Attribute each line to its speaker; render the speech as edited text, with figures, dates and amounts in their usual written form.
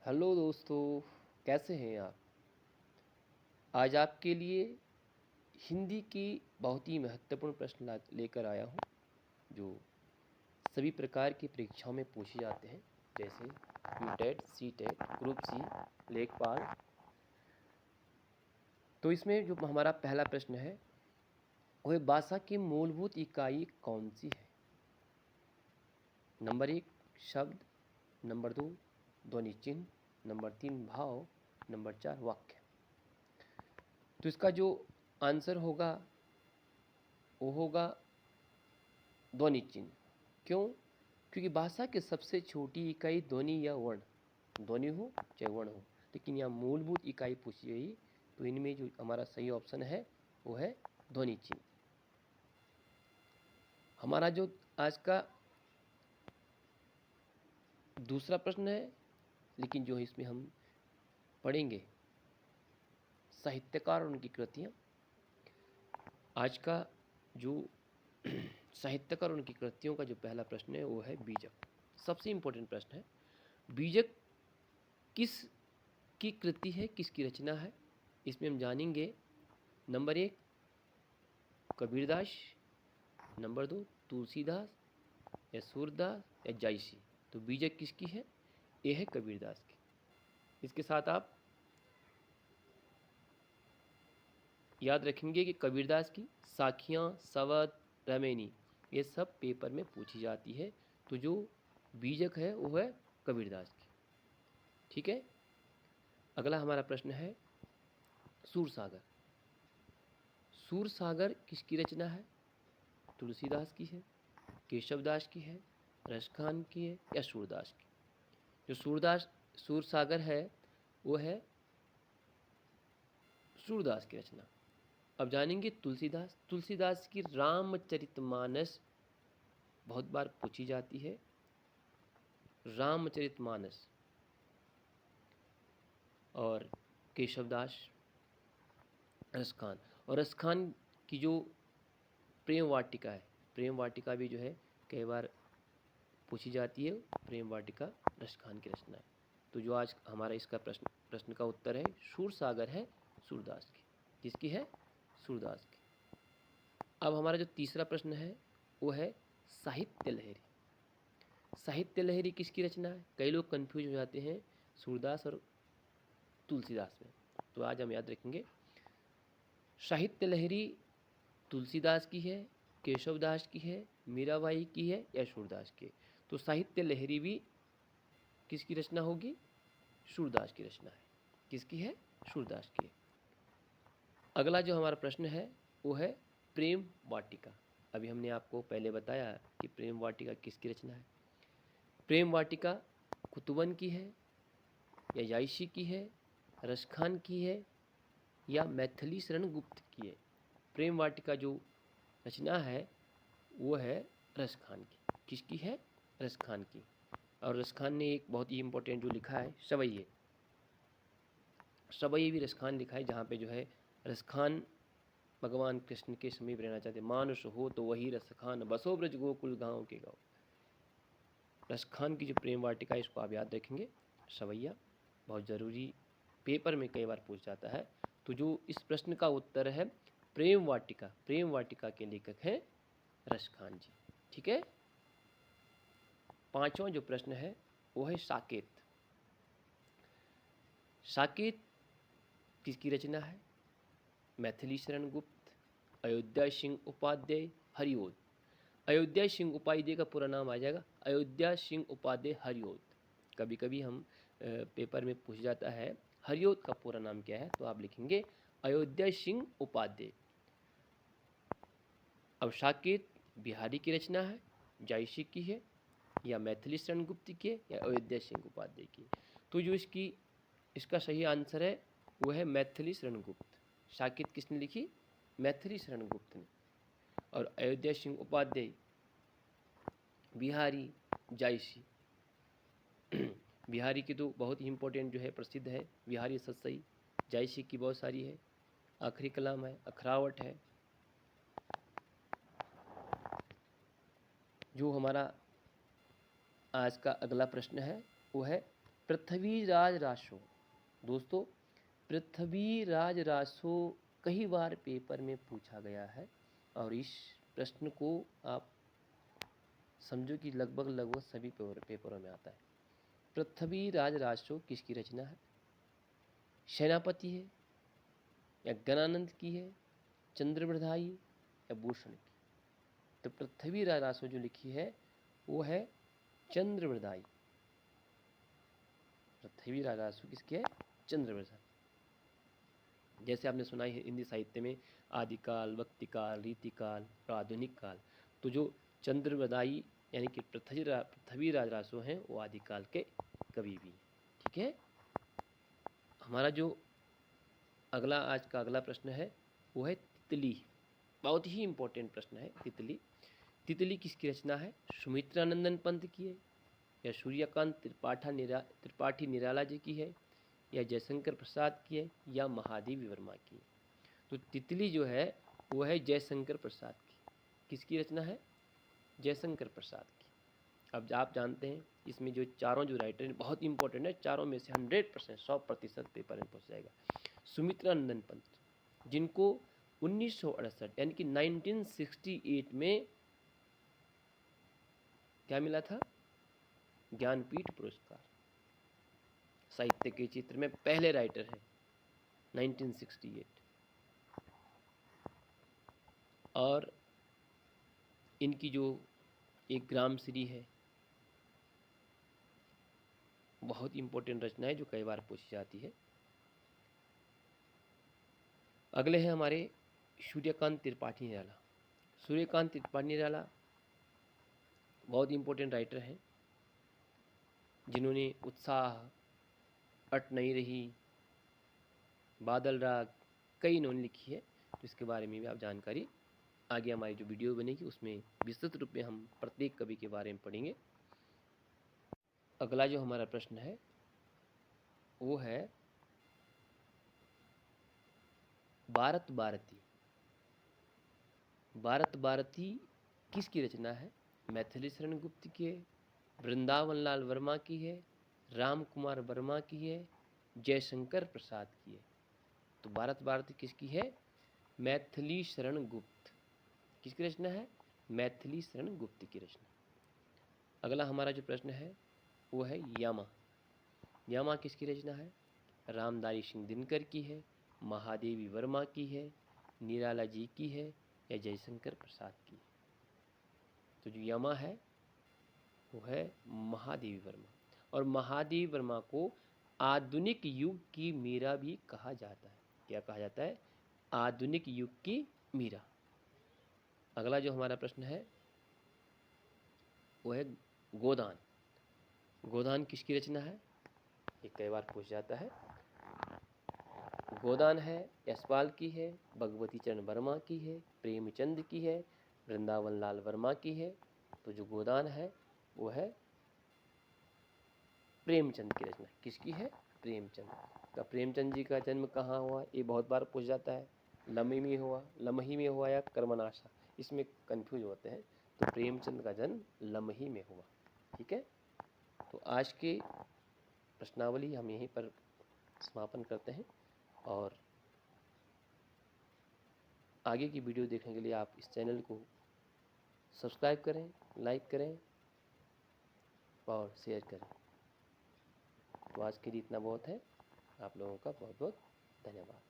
Speaker 1: Hello दोस्तों, कैसे हैं आप। आज आपके लिए हिंदी की बहुत ही महत्वपूर्ण प्रश्न लेकर आया हूं, जो सभी प्रकार की परीक्षाओं में पूछे जाते हैं, जैसे UTET, C TET, group C, लेखपाल। तो इसमें जो हमारा पहला प्रश्न है वह भाषा की मूलभूत इकाई कौन सी है। नंबर 1 शब्द, नंबर 2 ध्वनि चिन्ह, नंबर 3 भाव, नंबर 4 वाक्य। तो इसका जो आंसर होगा वो होगा ध्वनि चिन्ह। क्यों? क्योंकि भाषा की सबसे छोटी इकाई ध्वनि या वर्ण, ध्वनि हो चाहे वर्ण हो, लेकिन यहाँ मूलभूत इकाई पूछी गई, तो इनमें जो हमारा सही ऑप्शन है वो है ध्वनि चिन्ह। हमारा जो आज का दूसरा प्रश्न है, लेकिन जो इसमें हम पढ़ेंगे साहित्यकार और उनकी कृतियाँ। आज का जो साहित्यकार और उनकी कृतियों का जो पहला प्रश्न है वो है बीजक। सबसे इम्पोर्टेंट प्रश्न है, बीजक किस की कृति है, किसकी रचना है। इसमें हम जानेंगे नंबर 1 कबीरदास, नंबर 2 तुलसीदास या सूरदास या जायसी। तो बीजक किसकी है? ये है कबीरदास की। इसके साथ आप याद रखेंगे कि कबीरदास की साखियाँ, सवद, रमैनी ये सब पेपर में पूछी जाती है। तो जो बीजक है वो है कबीरदास की। ठीक है। अगला हमारा प्रश्न है सूरसागर। सूरसागर किसकी रचना है? तुलसीदास की है, केशवदास की है, रसखान की है या सूरदास की। जो सूरसागर है वो है सूरदास की रचना। अब जानेंगे तुलसीदास। तुलसीदास की रामचरितमानस बहुत बार पूछी जाती है। रामचरितमानस। और केशवदास, रसखान। और रसखान की जो प्रेम वाटिका है, प्रेम वाटिका भी जो है कई बार पूछी जाती है। प्रेम वाटिका रसखान की रचना है। तो जो आज हमारा इसका प्रश्न का उत्तर है सूरसागर है सूरदास की। किसकी है? सूरदास की। अब हमारा जो तीसरा प्रश्न है वो है साहित्य लहरी। साहित्य लहरी किसकी रचना है? कई लोग कंफ्यूज हो जाते हैं सूरदास और तुलसीदास में, तो आज हम याद रखेंगे साहित्य लहरी तुलसीदास की है, केशवदास की है, मीराबाई की है या सूरदास की। तो साहित्य लहरी भी किसकी रचना होगी? सूरदास की रचना है। किसकी है? सूरदास की। अगला जो हमारा प्रश्न है वो है प्रेम वाटिका। अभी हमने आपको पहले बताया कि प्रेम वाटिका किसकी रचना है। प्रेम वाटिका कुतुबन की है या याइशी की है, रसखान की है या मैथिली शरण गुप्त की है। प्रेम वाटिका जो रचना है वो है रसखान की। किसकी है? रसखान की। और रसखान ने एक बहुत ही इम्पोर्टेंट जो लिखा है सवैये, सवैये भी रसखान लिखा है, जहाँ पे जो है रसखान भगवान कृष्ण के समीप रहना चाहते। मानुष हो तो वही रसखान, बसो ब्रज गोकुल गाँव के गाँव। रसखान की जो प्रेम वाटिका है इसको आप याद रखेंगे। सवैया बहुत ज़रूरी, पेपर में कई बार पूछ जाता है। तो जो इस प्रश्न का उत्तर है प्रेम वाटिका। प्रेम वाटिका के लेखक हैं रसखान जी। ठीक है। पांचवा जो प्रश्न है वो है साकेत। साकेत किसकी रचना है? मैथिली शरण गुप्त, अयोध्या सिंह उपाध्याय, हरिओद। अयोध्या सिंह उपाध्याय का पूरा नाम आ जाएगा अयोध्या सिंह उपाध्याय हरिओद। कभी कभी हम पेपर में पूछ जाता है हरिओद का पूरा नाम क्या है, तो आप लिखेंगे अयोध्या सिंह उपाध्याय। अब साकेत बिहारी की रचना है, जायसी की है या मैथिली शरण गुप्त की है या अयोध्या सिंह उपाध्याय की। तो जो इसका सही आंसर है वो है मैथिली शरण गुप्त। साकेत किसने लिखी? मैथिली शरण गुप्त ने। और अयोध्या सिंह उपाध्याय बिहारी, जायसी। बिहारी की तो बहुत ही इम्पोर्टेंट जो है प्रसिद्ध है बिहारी सतसई। जायसी की बहुत सारी है, आखिरी कलाम है, अखरावट है। जो हमारा आज का अगला प्रश्न है वो है पृथ्वीराज रासो। दोस्तों, पृथ्वीराज रासो कई बार पेपर में पूछा गया है और इस प्रश्न को आप समझो कि लगभग सभी पेपरों में आता है। पृथ्वीराज रासो किसकी रचना है? सेनापति है या गणानंद की है, चंद्रवृधाई या भूषण की? तो पृथ्वीराज रासो जो लिखी है वो है चंद्रवृधाई। पृथ्वीराज रासो किसकी है? चंद्रवृधाई। जैसे आपने सुना है हिंदी साहित्य में आदिकाल, वक्तिकाल, रीतिकाल और आधुनिक काल। तो जो चंद्रवृधाई यानी कि पृथ्वीराज रासो हैं वो आदिकाल के कवि भी हैं। ठीक है। हमारा जो आज का अगला प्रश्न है वो है तितली। बहुत ही इंपॉर्टेंट प्रश्न है तितली। तितली किसकी रचना है? सुमित्रानंदन पंत की है या सूर्यकांत त्रिपाठी निराला जी की है या जयशंकर प्रसाद की है या महादेवी वर्मा की है? तो तितली जो है वो है जयशंकर प्रसाद की। किसकी रचना है? जयशंकर प्रसाद की। अब आप जानते हैं इसमें जो चारों जो राइटर हैं बहुत इंपॉर्टेंट है, चारों में से 100% 100% पेपर में पूछ जाएगा। सुमित्रानंदन पंत, जिनको 1968 यानी कि 1968 में क्या मिला था? ज्ञानपीठ पुरस्कार। साहित्य के क्षेत्र में पहले राइटर हैं 1968। और इनकी जो एक ग्रामश्री है बहुत इंपॉर्टेंट रचना है जो कई बार पूछी जाती है। अगले हैं हमारे सूर्यकांत त्रिपाठी निराला। सूर्यकांत त्रिपाठी निराला बहुत इंपॉर्टेंट राइटर हैं जिन्होंने उत्साह, अट नहीं रही, बादल राग कई इन्होंने लिखी है। तो इसके बारे में भी आप जानकारी आगे हमारी जो वीडियो बनेगी उसमें विस्तृत रूप में हम प्रत्येक कवि के बारे में पढ़ेंगे। अगला जो हमारा प्रश्न है वो है भारत भारती। भारत भारती किसकी रचना है? मैथिली शरण गुप्त की है, वृंदावन लाल वर्मा की है, राम कुमार वर्मा की है, जयशंकर प्रसाद की है? तो भारत भारती किसकी है? मैथिली शरण गुप्त। किसकी रचना है? मैथिली शरण गुप्त की रचना। अगला हमारा जो प्रश्न है वो है यामा। यामा किसकी रचना है? रामधारी सिंह दिनकर की है, महादेवी वर्मा की है, निराला जी की है या जयशंकर प्रसाद की? तो जो यमा है वो है महादेवी वर्मा। और महादेवी वर्मा को आधुनिक युग की मीरा भी कहा जाता है। क्या कहा जाता है? आधुनिक युग की मीरा। अगला जो हमारा प्रश्न है वो है गोदान। गोदान किसकी रचना है? ये कई बार पूछ जाता है। गोदान है यशपाल की है, भगवती चरण वर्मा की है, प्रेमचंद की है, वृंदावन लाल वर्मा की है? तो जो गोदान है वो है प्रेमचंद की रचना। किसकी है? प्रेमचंद का। प्रेमचंद जी का जन्म कहाँ हुआ? ये बहुत बार पूछ जाता है। लमही में हुआ या कर्मनाशा, इसमें कंफ्यूज होते हैं। तो प्रेमचंद का जन्म लमही में हुआ। ठीक है। तो आज के प्रश्नावली हम यहीं पर समापन करते हैं और आगे की वीडियो देखने के लिए आप इस चैनल को सब्सक्राइब करें, लाइक करें और शेयर करें। तो आज के लिए इतना बहुत है। आप लोगों का बहुत बहुत धन्यवाद।